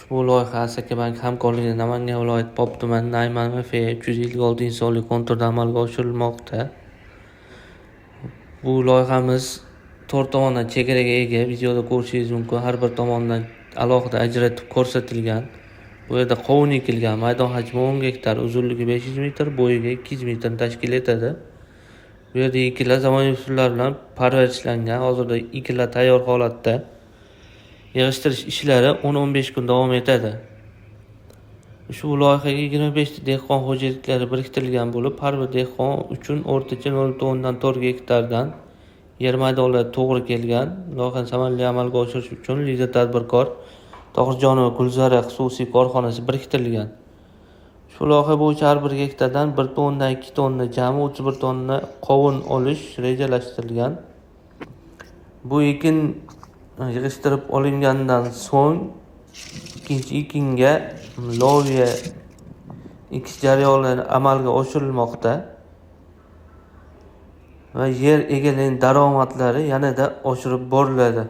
Ushbu loyiha Asaka Bank hamkorligida Namangan viloyati Pop tumani Nayman MF 356 insonli konturda amalga oshirilmoqda. Bu loyihamiz 4 tomondan chegaraga ega. Videoda ko'rishingiz mumkin. Har bir tomondan alohida ajratib ko'rsatilgan. Bu yerda qovun ekilgan. Maydon hajmi 10 gektar, uzunligi 500 metr, bo'yiga 200 metrni tashkil etadi. Bu yerda ekinlar zamonaviy usullar bilan parvarishlangan. Hozirda ekinlar tayyor holatda. Yig'ishtirish ishlari 10-15 kun davom etadi. Ushbu loyihaga 25 ta dehqon xo'jaliklari biriktirilgan bo'lib, har bir dehqon uchun o'rtacha 0,4 gektardan yer maydonlari to'g'ri kelgan. Loyihani samarali amalga oshirish uchun Liza tadbirkor Tohirjonova Gulzara xususiy korxonasi biriktirilgan. Ushbu loyiha bo'yicha har bir gektardan 1 tonnadan 2 tonna, jami 31 tonna qovun olish rejalashtirilgan. Bu ekin yig'ishtirib olingandan so'ng ikkinchi ekinga loviya ekish jarayonlari amalga oshirilmoqda va yer egalarining daromadlari yanada oshirib boriladi.